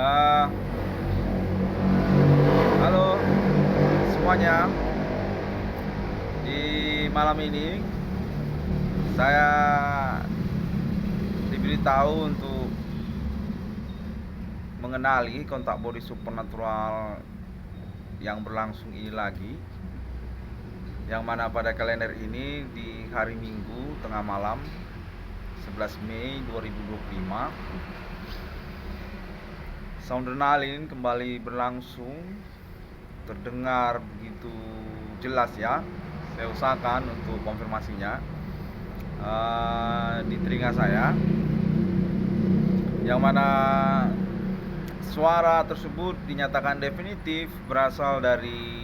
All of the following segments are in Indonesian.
Eh, halo semuanya. Di malam ini saya diberitahu untuk mengenali kontak body supernatural yang berlangsung ini lagi, yang mana pada kalender ini di hari Minggu tengah malam 11 Mei 2025 soundernalin kembali berlangsung, terdengar begitu jelas ya. Saya usahakan untuk konfirmasinya di telinga saya, yang mana suara tersebut dinyatakan definitif berasal dari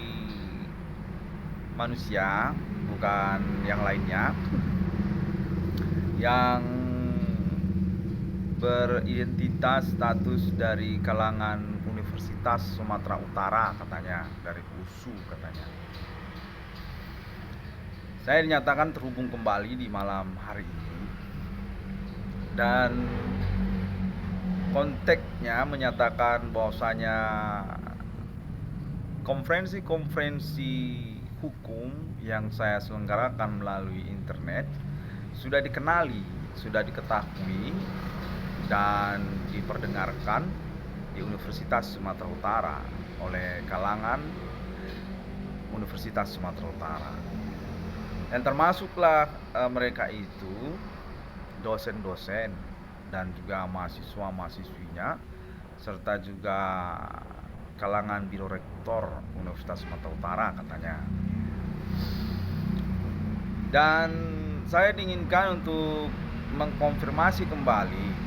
manusia, bukan yang lainnya, yang beridentitas status dari kalangan Universitas Sumatera Utara, katanya dari USU katanya. Saya dinyatakan terhubung kembali di malam hari ini, dan konteksnya menyatakan bahwasanya konferensi hukum yang saya selenggarakan melalui internet sudah dikenali, sudah diketahui dan diperdengarkan di Universitas Sumatera Utara oleh kalangan Universitas Sumatera Utara. Dan termasuklah mereka itu dosen-dosen dan juga mahasiswa-mahasiswinya, serta juga kalangan biro rektor Universitas Sumatera Utara katanya. Dan saya diinginkan untuk mengkonfirmasi kembali,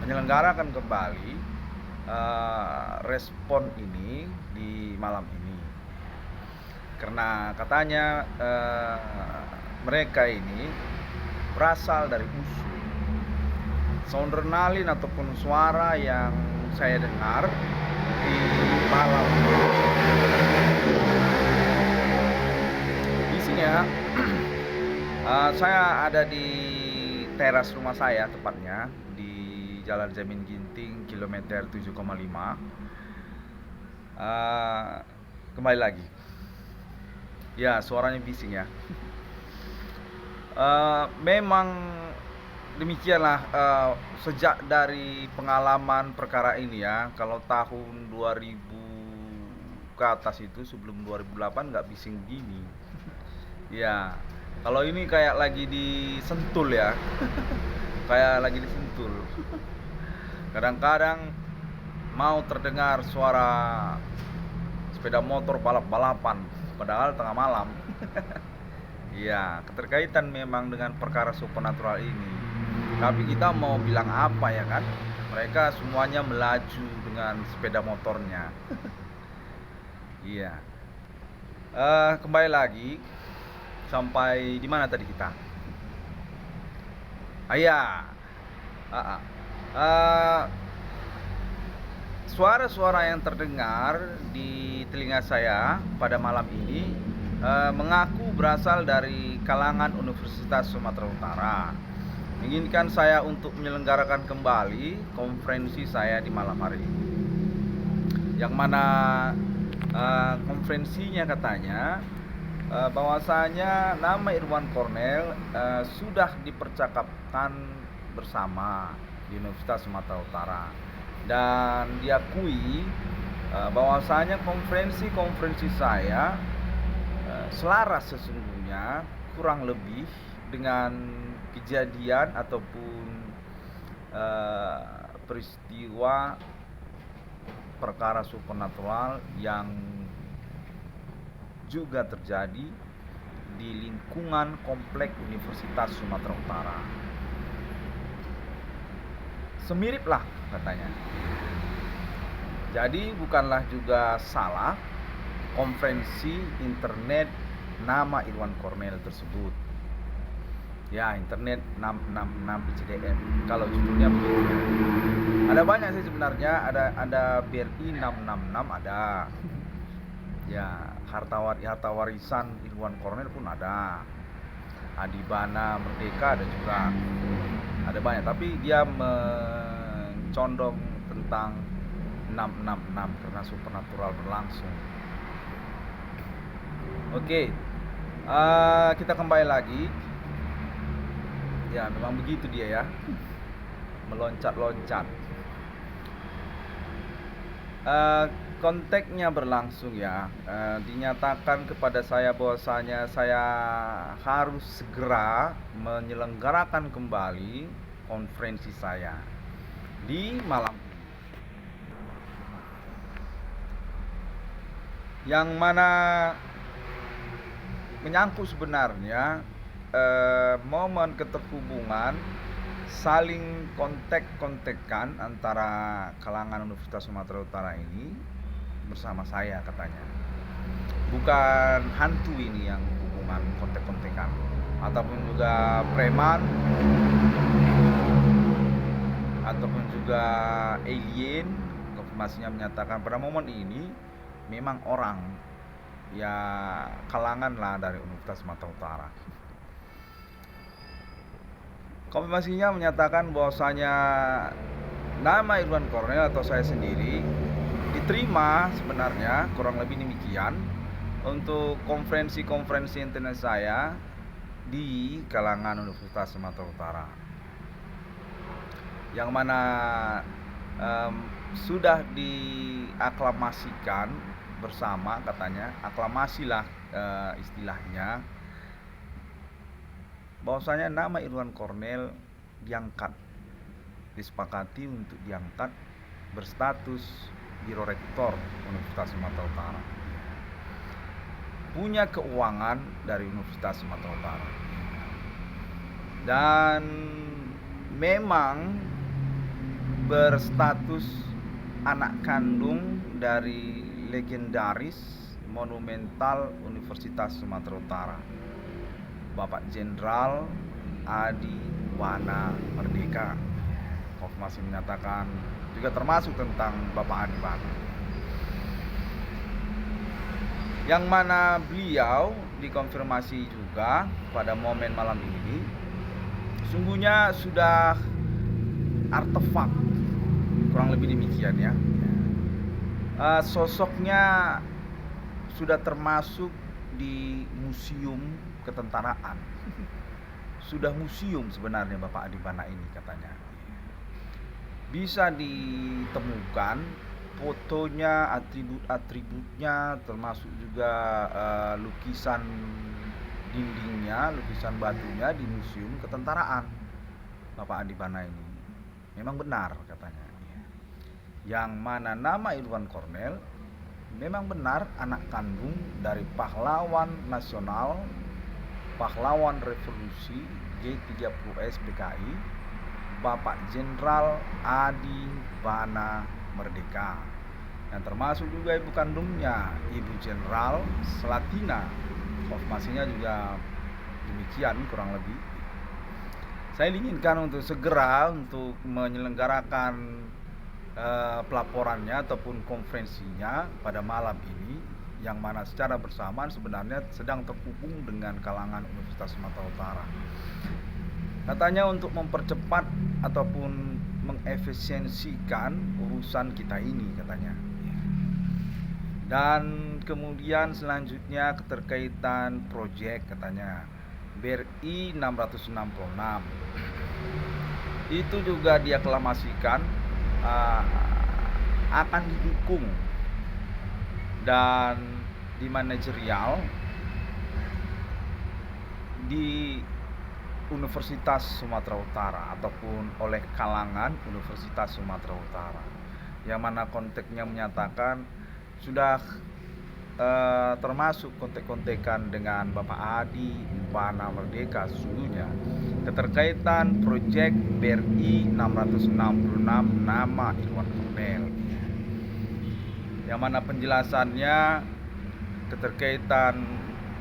menyelenggarakan kembali respon ini di malam ini, karena katanya mereka ini berasal dari USU. Soundernalin ataupun suara yang saya dengar di malam isinya, saya ada di teras rumah saya, tepatnya di Jalan Jamin Ginting kilometer 7,5. Kembali lagi ya, suaranya bising ya. Memang demikianlah, sejak dari pengalaman perkara ini ya. Kalau tahun 2000 ke atas itu, sebelum 2008 nggak bising gini. Ya, kalau ini kayak lagi disentul ya. Kayak lagi disentul. Kadang-kadang mau terdengar suara sepeda motor balap-balapan padahal tengah malam. Iya, keterkaitan memang dengan perkara supernatural ini. Tapi kita mau bilang apa ya kan? Mereka semuanya melaju dengan sepeda motornya. Iya. Kembali lagi, sampai di mana tadi kita? Iya. Suara-suara yang terdengar di telinga saya pada malam ini mengaku berasal dari kalangan Universitas Sumatera Utara. Menginginkan saya untuk menyelenggarakan kembali konferensi saya di malam hari ini, yang mana konferensinya katanya bahwasanya nama Irwan Cornel sudah dipercakapkan bersama di Universitas Sumatera Utara, dan diakui bahwasanya konferensi saya selaras sesungguhnya kurang lebih dengan kejadian ataupun peristiwa perkara supernatural yang juga terjadi di lingkungan komplek Universitas Sumatera Utara. Semirip lah katanya. Jadi bukanlah juga salah konferensi internet nama Irwan Cornel tersebut. Ya, internet 666 ICDM. Kalau judulnya begitu. Ada banyak sih sebenarnya, ada BRI 666 ada. Ya, harta warisan Irwan Cornel pun ada. Adibana Merdeka ada juga. Ada banyak, tapi dia mencondong tentang 666 karena supernatural berlangsung. Oke, kita kembali lagi. Ya, memang begitu dia ya, meloncat-loncat. Konteksnya berlangsung ya. Dinyatakan kepada saya bahwasanya saya harus segera menyelenggarakan kembali konferensi saya di malam ini, yang mana menyangkut sebenarnya momen keterhubungan saling kontek-kontekan antara kalangan Universitas Sumatera Utara ini bersama saya katanya. Bukan hantu ini yang hubungan kontek-kontekan, ataupun juga preman, ataupun juga alien. Konfirmasinya menyatakan pada momen ini memang orang ya kalangan lah dari Universitas Sumatera Utara. Konfirmasinya menyatakan bahwasanya nama Irwan Cornel atau saya sendiri diterima sebenarnya kurang lebih demikian untuk konferensi internet saya di kalangan Universitas Sumatera Utara, yang mana sudah diaklamasikan bersama katanya, aklamasilah istilahnya, bahwasanya nama Irwan Cornel diangkat, disepakati untuk diangkat berstatus Biro Rektor Universitas Sumatera Utara, punya keuangan dari Universitas Sumatera Utara, dan memang berstatus anak kandung dari legendaris monumental Universitas Sumatera Utara, Bapak Jenderal Adi Wana Merdeka. Konfirmasi menyatakan juga termasuk tentang Bapak Adi Wana, yang mana beliau dikonfirmasi juga pada momen malam ini sungguhnya sudah artefak, kurang lebih demikian ya. Sosoknya sudah termasuk di museum ketentaraan. Sudah museum sebenarnya Bapak Adi Wana ini katanya. Bisa ditemukan fotonya, atribut-atributnya, termasuk juga lukisan dindingnya, lukisan batunya di museum ketentaraan Bapak Adi Wana ini. Memang benar katanya. Yang mana nama Irwan Cornel memang benar anak kandung dari pahlawan nasional, pahlawan revolusi G30S PKI, Bapak Jenderal Adi Wana Merdeka, yang termasuk juga ibu kandungnya, Ibu Jenderal Slatina. Konfirmasinya juga demikian kurang lebih. Saya inginkan untuk segera untuk menyelenggarakan pelaporannya ataupun konferensinya pada malam ini, yang mana secara bersamaan sebenarnya sedang terhubung dengan kalangan Universitas Sumatera Utara. Katanya untuk mempercepat ataupun mengefisiensikan urusan kita ini katanya. Dan kemudian selanjutnya keterkaitan proyek katanya BRI 666 itu juga diaklamasikan akan didukung dan dimanajerial di Universitas Sumatera Utara ataupun oleh kalangan Universitas Sumatera Utara, yang mana konteksnya menyatakan sudah termasuk kontek-kontekan dengan Bapak Adi Wana Merdeka sesungguhnya keterkaitan proyek BRI 666 nama Irwan Cornel, yang mana penjelasannya keterkaitan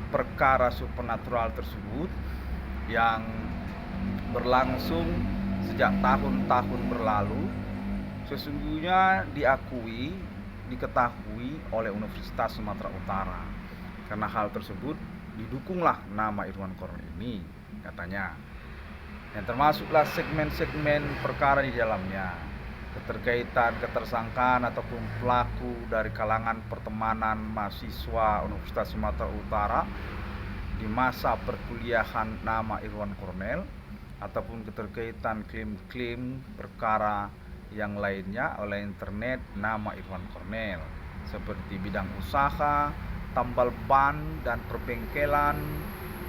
perkara supernatural tersebut yang berlangsung sejak tahun-tahun berlalu sesungguhnya diketahui oleh Universitas Sumatera Utara. Karena hal tersebut didukunglah nama Irwan Cornel ini katanya, yang termasuklah segmen-segmen perkara di dalamnya. keterkaitan ketersangkaan ataupun pelaku dari kalangan pertemanan mahasiswa Universitas Sumatera Utara di masa perkuliahan nama Irwan Cornel, ataupun keterkaitan klaim-klaim perkara yang lainnya oleh internet nama Irwan Cornel, seperti bidang usaha, tambal ban dan perbengkelan,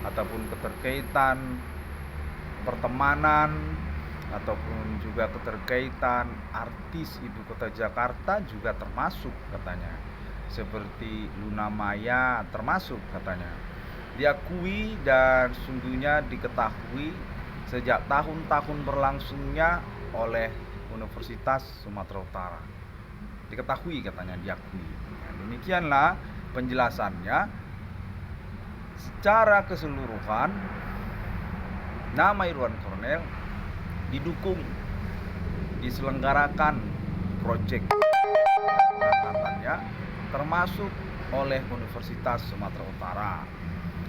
ataupun keterkaitan pertemanan, ataupun juga keterkaitan artis ibu kota Jakarta juga termasuk katanya, seperti Luna Maya termasuk katanya. Diakui dan sungguhnya diketahui sejak tahun-tahun berlangsungnya oleh Universitas Sumatera Utara. Diketahui katanya, diakui. Nah, demikianlah penjelasannya. Secara keseluruhan nama Irwan Cornel didukung, diselenggarakan proyek pengangkatannya termasuk oleh Universitas Sumatera Utara,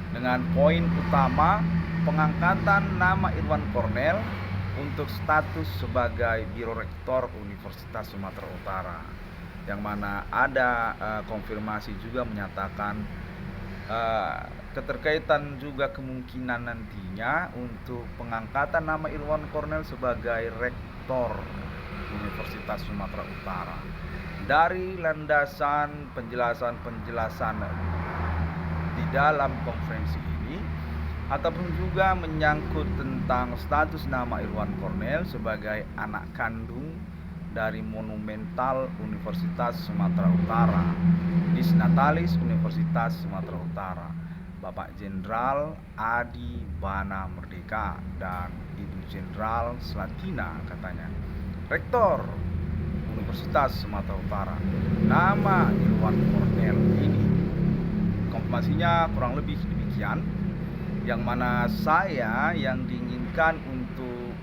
dengan poin utama pengangkatan nama Irwan Cornel untuk status sebagai Biro Rektor Universitas Sumatera Utara, yang mana ada konfirmasi juga menyatakan keterkaitan juga kemungkinan nantinya untuk pengangkatan nama Irwan Cornel sebagai Rektor Universitas Sumatera Utara. Dari landasan penjelasan-penjelasan di dalam konferensi ini, ataupun juga menyangkut tentang status nama Irwan Cornel sebagai anak kandung dari monumental Universitas Sumatera Utara, Disnatalis Universitas Sumatera Utara, Bapak Jenderal Adi Bana Merdeka dan Ibu Jenderal Slatina katanya, Rektor Universitas Sumatera Utara. Nama Irwan Cornel ini konfirmasinya kurang lebih demikian, yang mana saya yang diinginkan untuk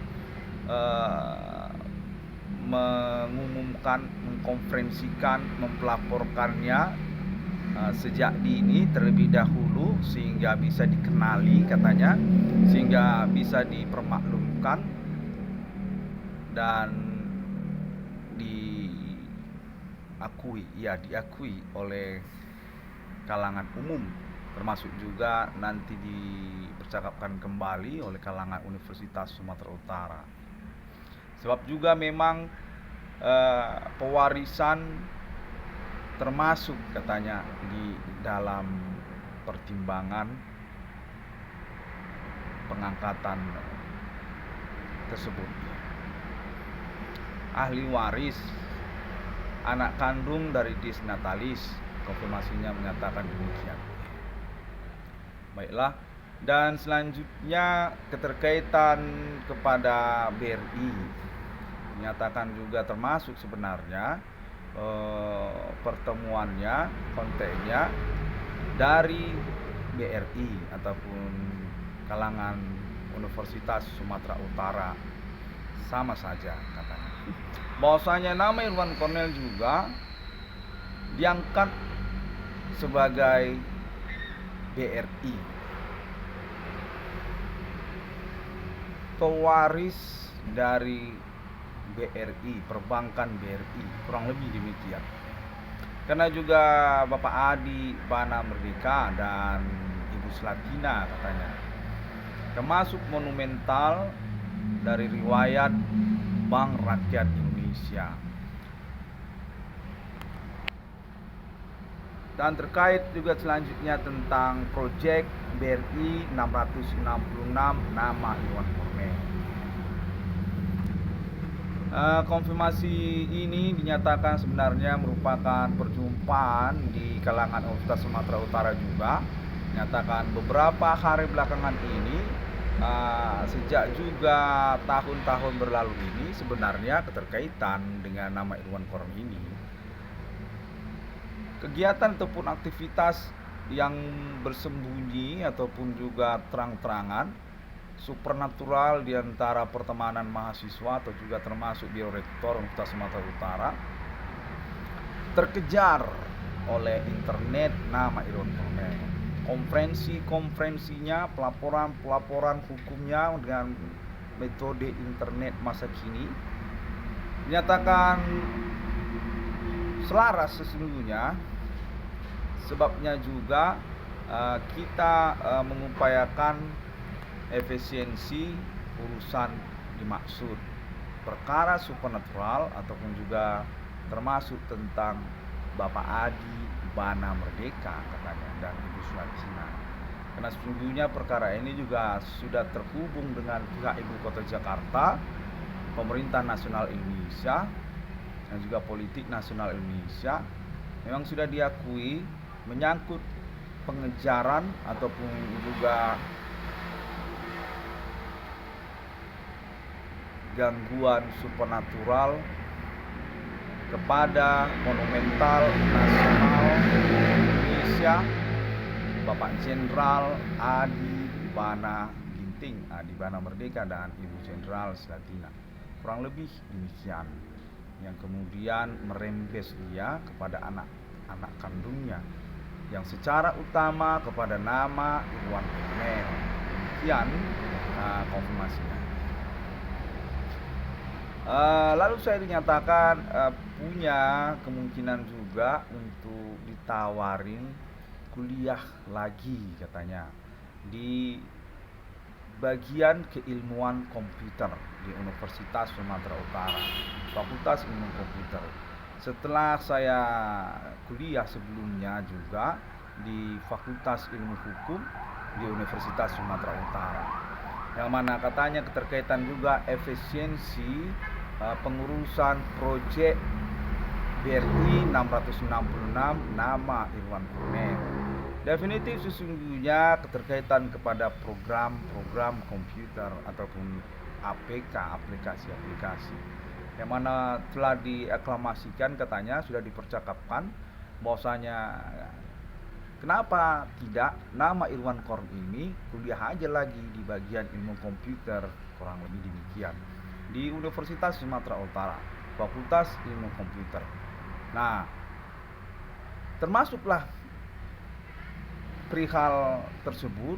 mengumumkan, mengkonferensikan, mempelaporkannya sejak dini terlebih dahulu, sehingga bisa dikenali katanya, sehingga bisa dipermaklumkan dan diakui oleh kalangan umum, termasuk juga nanti dipercakapkan kembali oleh kalangan Universitas Sumatera Utara. Sebab juga memang pewarisan termasuk katanya di dalam pertimbangan pengangkatan tersebut. Ahli waris anak kandung dari Disnatalis, konfirmasinya menyatakan demikian. Baiklah, dan selanjutnya keterkaitan kepada BRI menyatakan juga termasuk sebenarnya pertemuannya, kontennya dari BRI ataupun kalangan Universitas Sumatera Utara, sama saja katanya. Bahwasanya nama Irwan Cornel juga diangkat sebagai BRI, pewaris dari BRI, perbankan BRI, kurang lebih demikian. Karena juga Bapak Adi Bana Merdeka dan Ibu Slatina katanya termasuk monumental dari riwayat Bank Rakyat Indonesia. Dan terkait juga selanjutnya tentang proyek BRI 666 nama Irwan Cornel. Konfirmasi ini dinyatakan sebenarnya merupakan perjumpaan di kalangan Universitas Sumatera Utara juga. Menyatakan beberapa hari belakangan ini, sejak juga tahun-tahun berlalu ini, sebenarnya keterkaitan dengan nama Irwan Cornel ini, kegiatan ataupun aktivitas yang bersembunyi ataupun juga terang-terangan, supernatural di antara pertemanan mahasiswa atau juga termasuk Biro Rektor Universitas Sumatera Utara, terkejar oleh internet nama Irwan Cornel. Konferensinya, pelaporan hukumnya dengan metode internet masa kini dinyatakan selaras sesungguhnya. Sebabnya juga kita mengupayakan efisiensi urusan dimaksud perkara supernatural ataupun juga termasuk tentang Bapak Adi Bana Merdeka katanya dan Ibu Sulatina. Karena sesungguhnya perkara ini juga sudah terhubung dengan pihak Ibu Kota Jakarta, pemerintah nasional Indonesia dan juga politik nasional Indonesia. Memang sudah diakui menyangkut pengejaran ataupun juga gangguan supernatural kepada monumental nasional Indonesia Bapak Jenderal Adi Bana Ginting, Adi Bana Merdeka dan Ibu Jenderal Sulatina. Kurang lebih demikian, yang kemudian merembes dia kepada anak kandungnya yang secara utama kepada nama Irwan Kornel. Demikian konfirmasinya. Lalu saya dinyatakan punya kemungkinan juga untuk ditawarin kuliah lagi katanya di bagian keilmuan komputer di Universitas Sumatera Utara, Fakultas Ilmu Komputer. Setelah saya kuliah sebelumnya juga di Fakultas Ilmu Hukum di Universitas Sumatera Utara, yang mana katanya keterkaitan juga efisiensi pengurusan proyek BRI 666 nama Irwan Kornel. Definitif sesungguhnya keterkaitan kepada program komputer ataupun APK, aplikasi-aplikasi, yang mana telah diaklamasikan katanya, sudah dipercakapkan bahwasanya kenapa tidak nama Irwan Korn ini kuliah aja lagi di bagian ilmu komputer, kurang lebih demikian, di Universitas Sumatera Utara, Fakultas Ilmu Komputer. Nah, termasuklah perihal tersebut,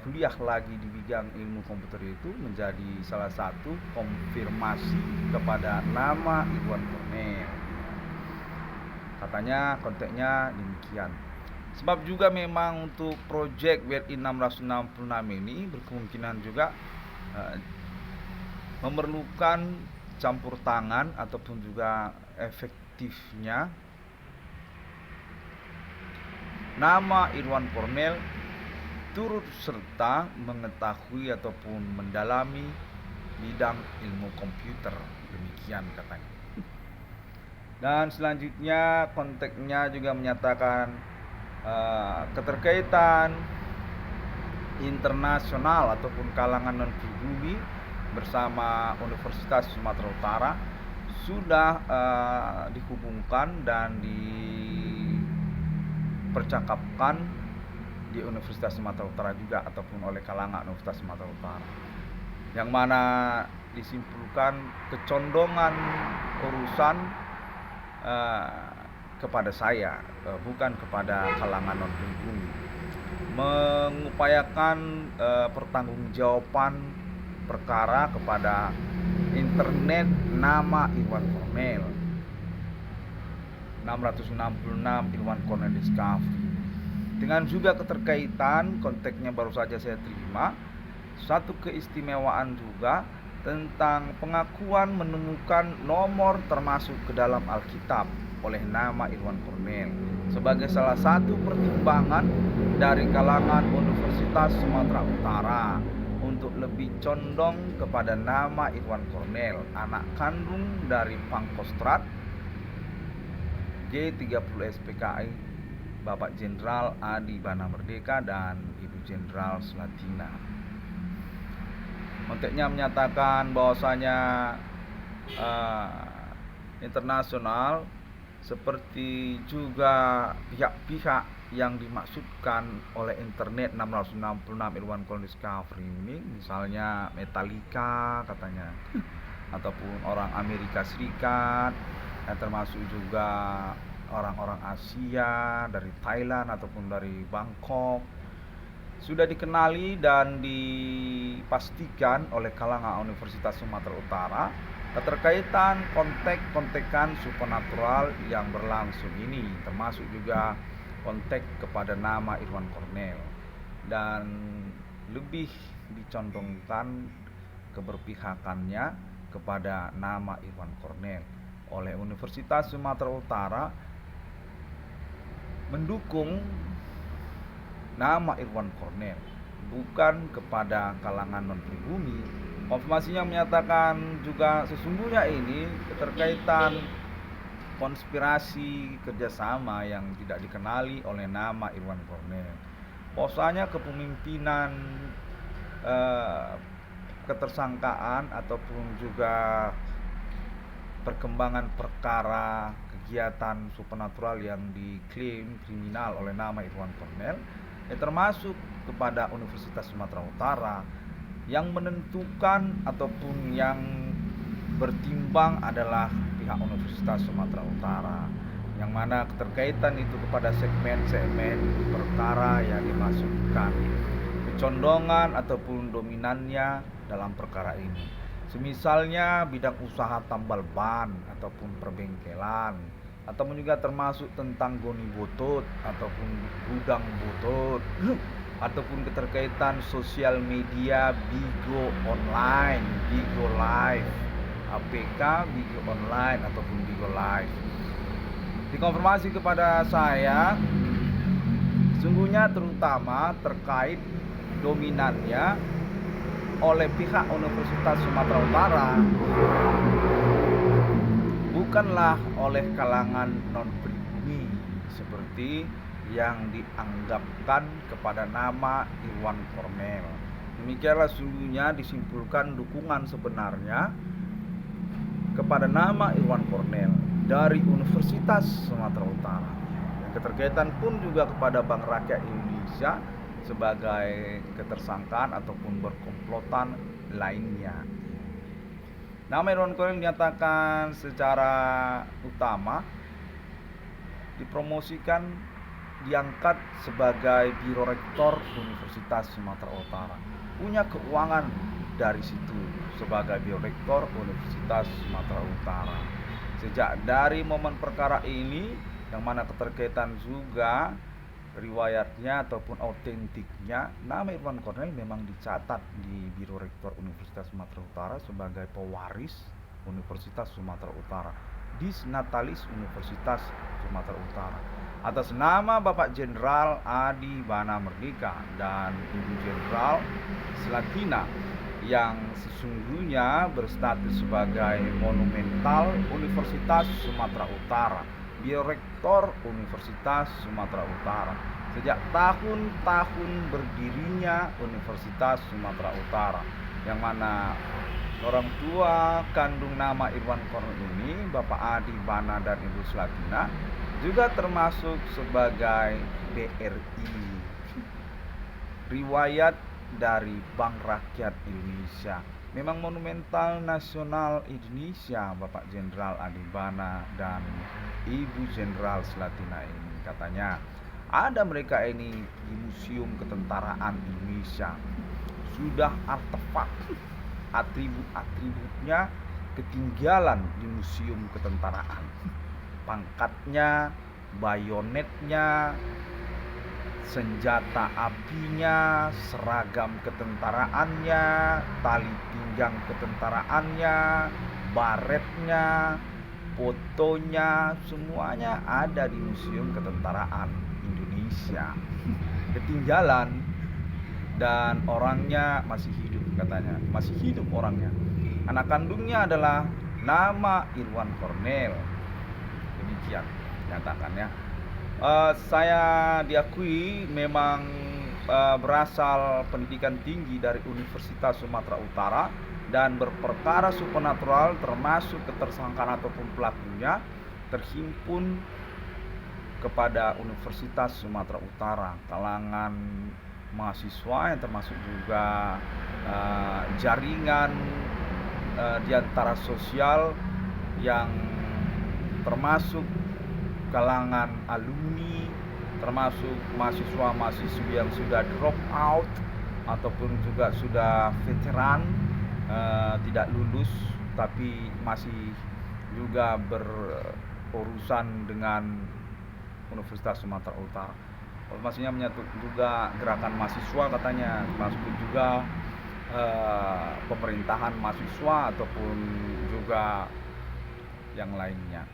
kuliah lagi di bidang ilmu komputer itu menjadi salah satu konfirmasi kepada nama Irwan Kornel. Katanya konteksnya demikian. Sebab juga memang untuk proyek BRI 666 ini berkemungkinan juga memerlukan campur tangan ataupun juga efektifnya nama Irwan Kornel turut serta mengetahui ataupun mendalami bidang ilmu komputer, demikian katanya. Dan selanjutnya konteksnya juga menyatakan keterkaitan internasional ataupun kalangan non pribumi bersama Universitas Sumatera Utara sudah dihubungkan dan dipercakapkan di Universitas Sumatera Utara juga ataupun oleh kalangan Universitas Sumatera Utara, yang mana disimpulkan kecondongan urusan kepada saya, bukan kepada kalangan non pribumi, mengupayakan pertanggungjawaban perkara kepada internet nama Irwan Kornel 666 Irwan Kornel Discovery, dengan juga keterkaitan konteksnya baru saja saya terima satu keistimewaan juga tentang pengakuan menemukan nomor termasuk ke dalam Alkitab oleh nama Irwan Kornel sebagai salah satu pertimbangan dari kalangan Universitas Sumatera Utara untuk lebih condong kepada nama Irwan Kornel, anak kandung dari Pangkostrat G30 SPKI Bapak Jenderal Adi Bana Merdeka dan Ibu Jenderal Sulatina. Konteksnya menyatakan bahwasanya internasional seperti juga pihak-pihak yang dimaksudkan oleh internet 666 Irwan Kornel Discovery ini, misalnya Metallica katanya, ataupun orang Amerika Serikat, termasuk juga orang-orang Asia dari Thailand ataupun dari Bangkok, sudah dikenali dan dipastikan oleh kalangan Universitas Sumatera Utara Keterkaitan kontek-kontekan supernatural yang berlangsung ini termasuk juga kontek kepada nama Irwan Cornell, dan lebih dicondongkan keberpihakannya kepada nama Irwan Cornell oleh Universitas Sumatera Utara mendukung nama Irwan Cornell, bukan kepada kalangan non-pribumi. Konfirmasinya menyatakan juga sesungguhnya ini keterkaitan konspirasi kerjasama yang tidak dikenali oleh nama Irwan Cornell. Bahwasanya kepemimpinan ketersangkaan ataupun juga perkembangan perkara kegiatan supernatural yang diklaim kriminal oleh nama Irwan Cornell, termasuk kepada Universitas Sumatera Utara. Yang menentukan ataupun yang bertimbang adalah pihak Universitas Sumatera Utara, yang mana keterkaitan itu kepada segmen-segmen perkara yang dimasukkan, kecondongan ataupun dominannya dalam perkara ini. Semisalnya bidang usaha tambal ban ataupun perbengkelan, ataupun juga termasuk tentang goni butut ataupun gudang butut, ataupun keterkaitan sosial media Bigo Online, Bigo Live, APK Bigo Online ataupun Bigo Live. Dikonfirmasi kepada saya, sesungguhnya terutama terkait dominannya oleh pihak Universitas Sumatera Utara, bukanlah oleh kalangan non-pribumi seperti yang dianggapkan kepada nama Irwan Cornell. Demikianlah sungguhnya disimpulkan dukungan sebenarnya kepada nama Irwan Cornell dari Universitas Sumatera Utara. Yang keterkaitan pun juga kepada Bank Rakyat Indonesia sebagai ketersangkaan ataupun berkomplotan lainnya. Nama Irwan Cornell dinyatakan secara utama dipromosikan, diangkat sebagai Biro Rektor Universitas Sumatera Utara, punya keuangan dari situ sebagai Biro Rektor Universitas Sumatera Utara. Sejak dari momen perkara ini, yang mana keterkaitan juga riwayatnya ataupun autentiknya, nama Irwan Cornell memang dicatat di Biro Rektor Universitas Sumatera Utara sebagai pewaris Universitas Sumatera Utara, Disnatalis Universitas Sumatera Utara, atas nama Bapak Jenderal Adi Bana Merdeka dan Ibu Jenderal Slatina, yang sesungguhnya berstatus sebagai monumental Universitas Sumatera Utara, Biro Rektor Universitas Sumatera Utara sejak tahun-tahun berdirinya Universitas Sumatera Utara, yang mana orang tua kandung nama Irwan Cornell ini, Bapak Adi Bana dan Ibu Slatina, juga termasuk sebagai BRI, riwayat dari Bank Rakyat Indonesia. Memang monumental nasional Indonesia Bapak Jenderal Adi Bana dan Ibu Jenderal Slatina ini. Katanya ada mereka ini di Museum Ketentaraan Indonesia. Sudah artefak, atribut-atributnya ketinggalan di Museum Ketentaraan. Pangkatnya, bayonetnya, senjata apinya, seragam ketentaraannya, tali pinggang ketentaraannya, baretnya, fotonya, semuanya ada di Museum Ketentaraan Indonesia. Ketinggalan, dan orangnya masih hidup katanya, masih hidup orangnya. Anak kandungnya adalah nama Irwan Cornell. Demikian nyatakannya. Saya diakui memang berasal pendidikan tinggi dari Universitas Sumatera Utara dan berperkara supernatural termasuk ketersangkaan ataupun pelakunya terhimpun kepada Universitas Sumatera Utara, kalangan mahasiswa yang termasuk juga jaringan di antara sosial yang termasuk kalangan alumni, termasuk mahasiswa-mahasiswi yang sudah drop out ataupun juga sudah veteran, tidak lulus tapi masih juga berurusan dengan Universitas Sumatera Utara. Maksudnya menyatu juga gerakan mahasiswa katanya, masuk juga pemerintahan mahasiswa ataupun juga yang lainnya.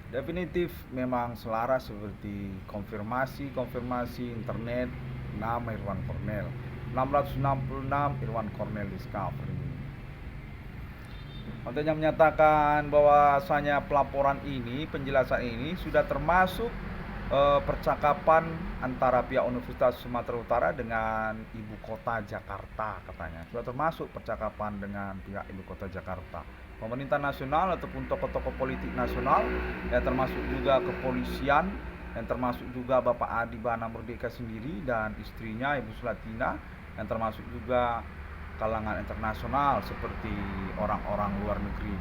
Definitif memang selaras seperti konfirmasi internet nama Irwan Cornel 666 Irwan Cornel Discovery. Kontennya menyatakan bahwasanya pelaporan ini, penjelasan ini sudah termasuk percakapan antara pihak Universitas Sumatera Utara dengan Ibu Kota Jakarta katanya. Sudah termasuk percakapan dengan pihak Ibu Kota Jakarta. Pemerintah nasional ataupun tokoh-tokoh politik nasional, yang termasuk juga kepolisian, yang termasuk juga Bapak Adi Bana Merdeka sendiri dan istrinya Ibu Sulatina, yang termasuk juga kalangan internasional seperti orang-orang luar negeri,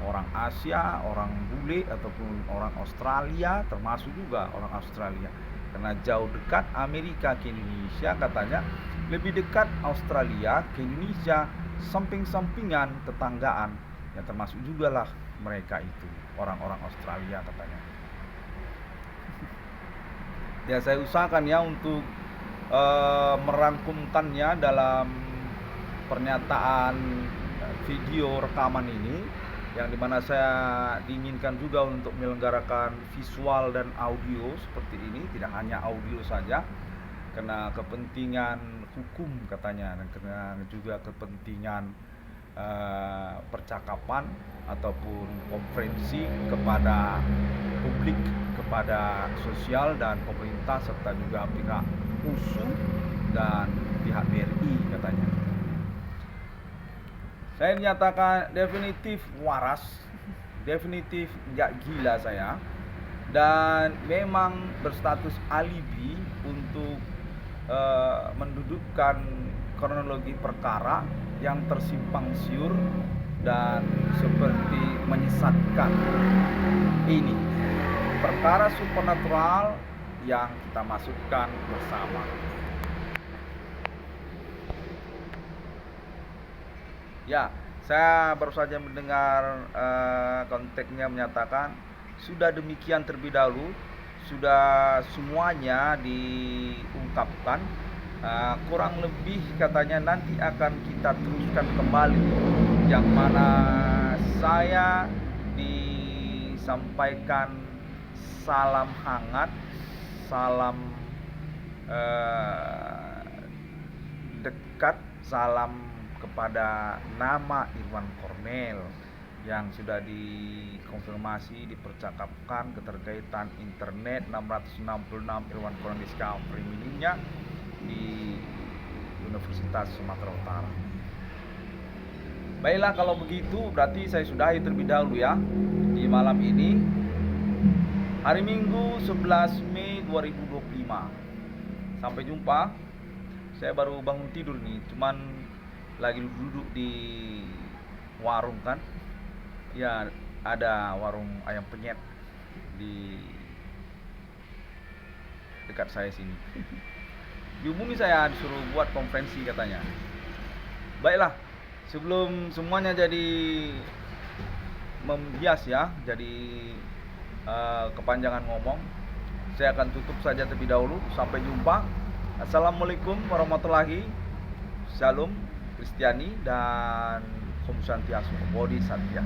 orang Asia, orang bule ataupun orang Australia, termasuk juga orang Australia. Karena jauh dekat Amerika ke Indonesia katanya, lebih dekat Australia ke Indonesia, samping-sampingan tetanggaan, yang termasuk juga lah mereka itu orang-orang Australia katanya. Ya saya usahakan ya untuk merangkumkannya dalam pernyataan video rekaman ini, yang dimana saya diinginkan juga untuk menyelenggarakan visual dan audio seperti ini, tidak hanya audio saja, karena kepentingan hukum katanya, dan karena juga kepentingan percakapan ataupun konferensi kepada publik, kepada sosial dan pemerintah, serta juga pihak USU dan pihak BRI katanya. Saya menyatakan definitif waras, definitif nggak gila saya, dan memang berstatus alibi untuk mendudukkan kronologi perkara yang tersimpang siur dan seperti menyesatkan. Ini perkara supernatural yang kita masukkan bersama. Ya, saya baru saja mendengar konteksnya menyatakan sudah demikian terlebih dahulu, sudah semuanya diungkapkan. Kurang lebih katanya nanti akan kita teruskan kembali, yang mana saya disampaikan salam hangat, salam dekat, salam kepada nama Irwan Cornel yang sudah dikonfirmasi, dipercakapkan keterkaitan internet 666 Irwan Cornel Discovery miliknya di Universitas Sumatera Utara. Baiklah, kalau begitu berarti saya sudahi terlebih dahulu ya di malam ini, hari Minggu 11 Mei 2025. Sampai jumpa. Saya baru bangun tidur nih, cuman lagi duduk di warung kan. Ya, ada warung ayam penyet di dekat saya sini. Dihubungi saya, disuruh buat konferensi katanya. Baiklah, sebelum semuanya jadi membias ya, jadi kepanjangan ngomong, saya akan tutup saja terlebih dahulu. Sampai jumpa. Assalamualaikum warahmatullahi wabarakatuh. Shalom Kristiani dan Om Santiago Bodhi Satya.